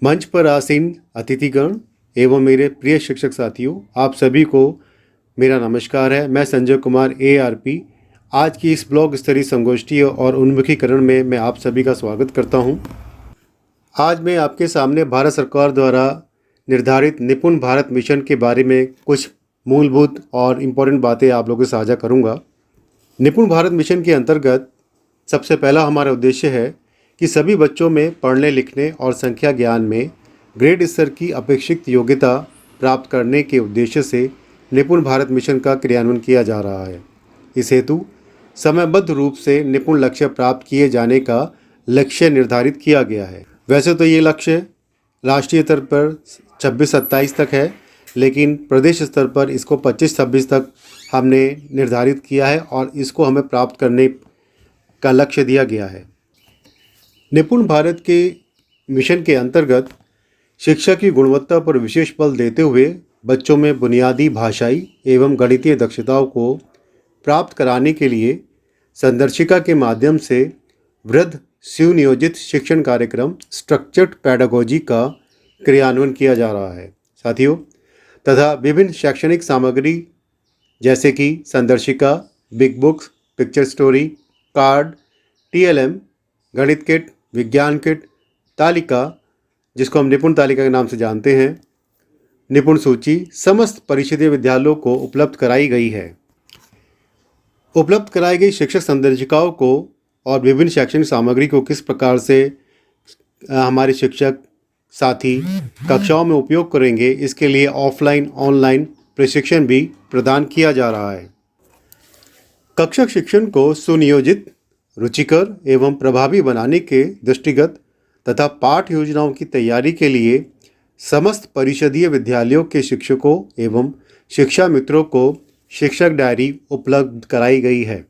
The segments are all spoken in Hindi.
मंच पर आसीन अतिथिगण एवं मेरे प्रिय शिक्षक साथियों, आप सभी को मेरा नमस्कार है। मैं संजय कुमार ARP आज की इस ब्लॉग स्तरीय संगोष्ठी और उन्मुखीकरण में मैं आप सभी का स्वागत करता हूं। आज मैं आपके सामने भारत सरकार द्वारा निर्धारित निपुण भारत मिशन के बारे में कुछ मूलभूत और इम्पोर्टेंट बातें आप लोगों से साझा करूंगा। निपुण भारत मिशन के अंतर्गत सबसे पहला हमारा उद्देश्य है कि सभी बच्चों में पढ़ने लिखने और संख्या ज्ञान में ग्रेड स्तर की अपेक्षित योग्यता प्राप्त करने के उद्देश्य से निपुण भारत मिशन का क्रियान्वयन किया जा रहा है। इस हेतु समयबद्ध रूप से निपुण लक्ष्य प्राप्त किए जाने का लक्ष्य निर्धारित किया गया है। वैसे तो ये लक्ष्य राष्ट्रीय स्तर पर 26-27 तक है, लेकिन प्रदेश स्तर पर इसको 25-26 तक हमने निर्धारित किया है और इसको हमें प्राप्त करने का लक्ष्य दिया गया है। निपुण भारत के मिशन के अंतर्गत शिक्षा की गुणवत्ता पर विशेष बल देते हुए बच्चों में बुनियादी भाषाई एवं गणितीय दक्षताओं को प्राप्त कराने के लिए संदर्शिका के माध्यम से वृहद सुनियोजित शिक्षण कार्यक्रम स्ट्रक्चर्ड पेडागोजी का क्रियान्वयन किया जा रहा है। साथियों, तथा विभिन्न शैक्षणिक सामग्री जैसे कि संदर्शिका, big books, picture story, card, TLM, गणित किट, विज्ञान किट, तालिका जिसको हम निपुण तालिका के नाम से जानते हैं, निपुण सूची समस्त परिषदीय विद्यालयों को उपलब्ध कराई गई है। उपलब्ध कराई गई शिक्षक संदर्शिकाओं को और विभिन्न शैक्षणिक सामग्री को किस प्रकार से हमारे शिक्षक साथी कक्षाओं में उपयोग करेंगे, इसके लिए ऑफलाइन ऑनलाइन प्रशिक्षण भी प्रदान किया जा रहा है। कक्षा शिक्षण को सुनियोजित, रुचिकर एवं प्रभावी बनाने के दृष्टिगत तथा पाठ योजनाओं की तैयारी के लिए समस्त परिषदीय विद्यालयों के शिक्षकों एवं शिक्षा मित्रों को शिक्षक डायरी उपलब्ध कराई गई है।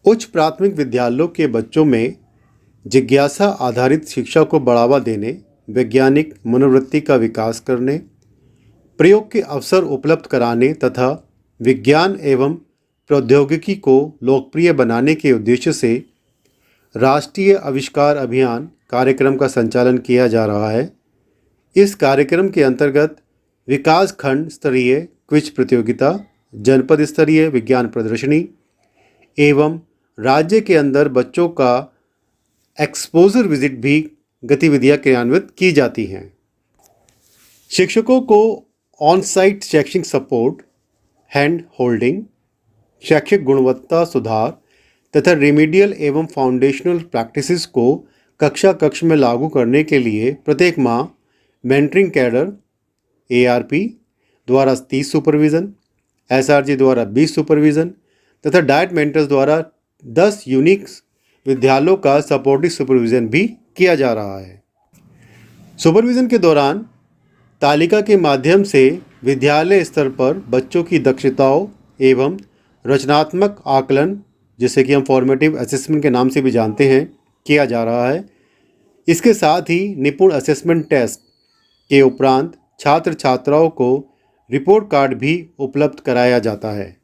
उच्च प्राथमिक विद्यालयों के बच्चों में जिज्ञासा आधारित शिक्षा को बढ़ावा देने, वैज्ञानिक मनोवृत्ति का विकास करने, प्रयोग के अवसर उपलब्ध कराने तथा विज्ञान एवं प्रौद्योगिकी को लोकप्रिय बनाने के उद्देश्य से राष्ट्रीय आविष्कार अभियान कार्यक्रम का संचालन किया जा रहा है। इस कार्यक्रम के अंतर्गत विकास खंड स्तरीय क्विज प्रतियोगिता, जनपद स्तरीय विज्ञान प्रदर्शनी एवं राज्य के अंदर बच्चों का एक्सपोजर विजिट भी गतिविधियां क्रियान्वित की जाती हैं। शिक्षकों को ऑन साइट शैक्षणिक सपोर्ट, हैंड होल्डिंग, शैक्षिक गुणवत्ता सुधार तथा रेमेडियल एवं फाउंडेशनल प्रैक्टिसेस को कक्षा कक्ष में लागू करने के लिए प्रत्येक माह मेंटरिंग कैडर ARP द्वारा 30 सुपरविज़न, SRG द्वारा 20 सुपरविज़न तथा डाइट मेंटर्स द्वारा 10 यूनिक विद्यालयों का सपोर्टिव सुपरविज़न भी किया जा रहा है। सुपरविज़न के दौरान तालिका के माध्यम से विद्यालय स्तर पर बच्चों की दक्षताओं एवं रचनात्मक आकलन, जिसे कि हम फॉर्मेटिव असेसमेंट के नाम से भी जानते हैं, किया जा रहा है। इसके साथ ही निपुण असेसमेंट टेस्ट के उपरांत छात्र छात्राओं को रिपोर्ट कार्ड भी उपलब्ध कराया जाता है।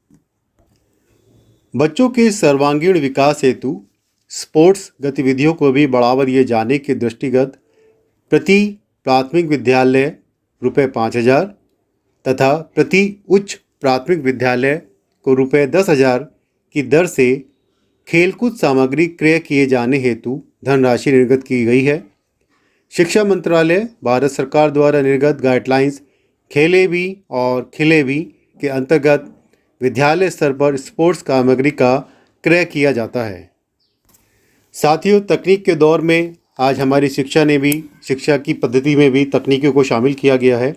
बच्चों के सर्वांगीण विकास हेतु स्पोर्ट्स गतिविधियों को भी बढ़ावा दिए जाने के दृष्टिगत प्रति प्राथमिक विद्यालय ₹5,000 तथा प्रति उच्च प्राथमिक विद्यालय को ₹10,000 की दर से खेलकूद सामग्री क्रय किए जाने हेतु धनराशि निर्गत की गई है। शिक्षा मंत्रालय भारत सरकार द्वारा निर्गत गाइडलाइंस खेले भी और खिले भी के अंतर्गत विद्यालय स्तर पर स्पोर्ट्स सामग्री का क्रय किया जाता है। साथियों, तकनीक के दौर में आज हमारी शिक्षा की पद्धति में भी तकनीकों को शामिल किया गया है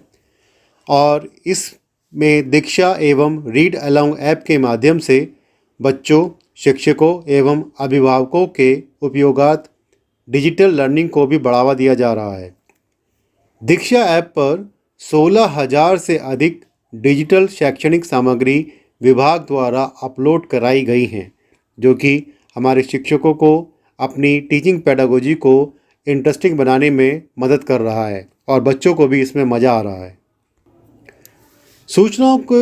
और इसमें दीक्षा एवं रीड अलोंग ऐप के माध्यम से बच्चों, शिक्षकों एवं अभिभावकों के उपयोगात डिजिटल लर्निंग को भी बढ़ावा दिया जा रहा है। दीक्षा ऐप पर 16,000 से अधिक डिजिटल शैक्षणिक सामग्री विभाग द्वारा अपलोड कराई गई हैं, जो कि हमारे शिक्षकों को अपनी टीचिंग पेडागोजी को इंटरेस्टिंग बनाने में मदद कर रहा है और बच्चों को भी इसमें मज़ा आ रहा है। सूचनाओं को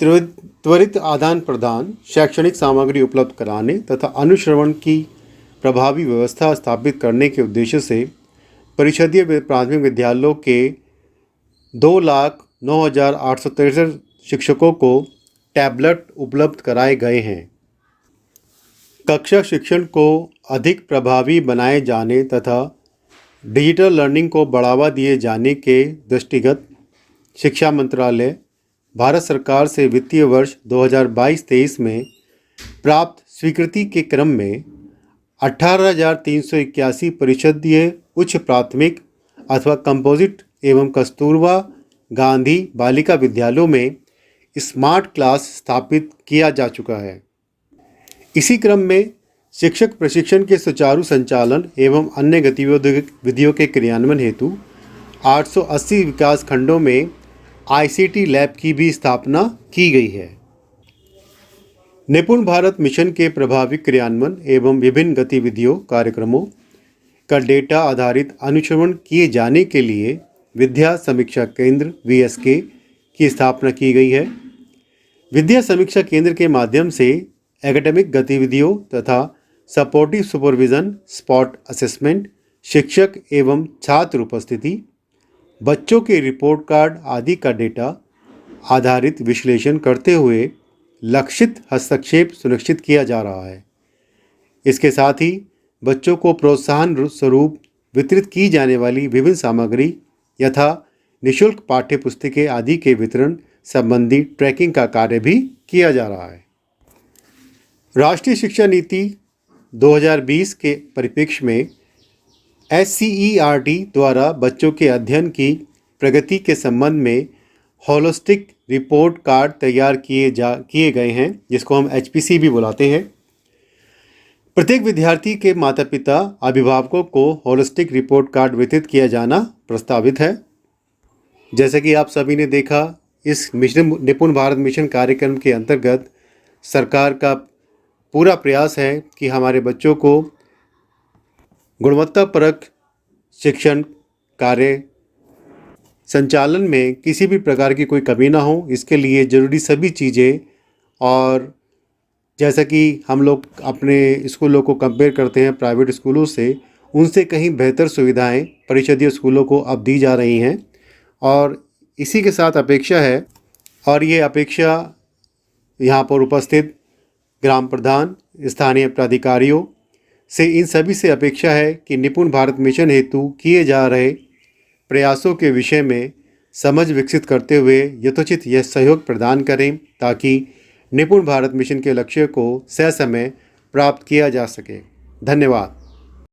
त्वरित आदान प्रदान, शैक्षणिक सामग्री उपलब्ध कराने तथा अनुश्रवण की प्रभावी व्यवस्था स्थापित करने के उद्देश्य से परिषदीय प्राथमिक विद्यालयों के 2,09,863 शिक्षकों को टैबलेट उपलब्ध कराए गए हैं। कक्षा शिक्षण को अधिक प्रभावी बनाए जाने तथा डिजिटल लर्निंग को बढ़ावा दिए जाने के दृष्टिगत शिक्षा मंत्रालय भारत सरकार से वित्तीय वर्ष 2022-23 में प्राप्त स्वीकृति के क्रम में 18,381 परिषदीय उच्च प्राथमिक अथवा कंपोजिट एवं कस्तूरबा गांधी बालिका विद्यालयों में स्मार्ट क्लास स्थापित किया जा चुका है। इसी क्रम में शिक्षक प्रशिक्षण के सुचारू संचालन एवं अन्य गतिविधियों के क्रियान्वयन हेतु 880 विकास खंडों में ICT लैब की भी स्थापना की गई है। निपुण भारत मिशन के प्रभावी क्रियान्वयन एवं विभिन्न गतिविधियों कार्यक्रमों का डेटा आधारित अनुश्रवण किए जाने के लिए विद्या समीक्षा केंद्र VSK की स्थापना की गई है। विद्या समीक्षा केंद्र के माध्यम से एकेडमिक गतिविधियों तथा सपोर्टिव सुपरविज़न, स्पॉट असेसमेंट, शिक्षक एवं छात्र उपस्थिति, बच्चों के रिपोर्ट कार्ड आदि का डेटा आधारित विश्लेषण करते हुए लक्षित हस्तक्षेप सुनिश्चित किया जा रहा है। इसके साथ ही बच्चों को प्रोत्साहन स्वरूप वितरित की जाने वाली विभिन्न सामग्री यथा निःशुल्क पाठ्य पुस्तकें आदि के वितरण संबंधी ट्रैकिंग का कार्य भी किया जा रहा है। राष्ट्रीय शिक्षा नीति 2020 के परिप्रेक्ष्य में SCERT द्वारा बच्चों के अध्ययन की प्रगति के संबंध में होलिस्टिक रिपोर्ट कार्ड तैयार किए गए हैं, जिसको हम HPC भी बुलाते हैं। प्रत्येक विद्यार्थी के माता पिता अभिभावकों को होलिस्टिक रिपोर्ट कार्ड वितरित किया जाना प्रस्तावित है। जैसे कि आप सभी ने देखा, इस मिशन निपुण भारत मिशन कार्यक्रम के अंतर्गत सरकार का पूरा प्रयास है कि हमारे बच्चों को गुणवत्तापरक शिक्षण कार्य संचालन में किसी भी प्रकार की कोई कमी ना हो, इसके लिए ज़रूरी सभी चीज़ें, और जैसा कि हम लोग अपने स्कूलों को कंपेयर करते हैं प्राइवेट स्कूलों से, उनसे कहीं बेहतर सुविधाएं परिषदीय स्कूलों को अब दी जा रही हैं। और इसी के साथ अपेक्षा है, और ये अपेक्षा यहाँ पर उपस्थित ग्राम प्रधान, स्थानीय प्राधिकारियों से, इन सभी से अपेक्षा है कि निपुण भारत मिशन हेतु किए जा रहे प्रयासों के विषय में समझ विकसित करते हुए यथोचित यह सहयोग प्रदान करें ताकि निपुण भारत मिशन के लक्ष्य को ससमय प्राप्त किया जा सके। धन्यवाद।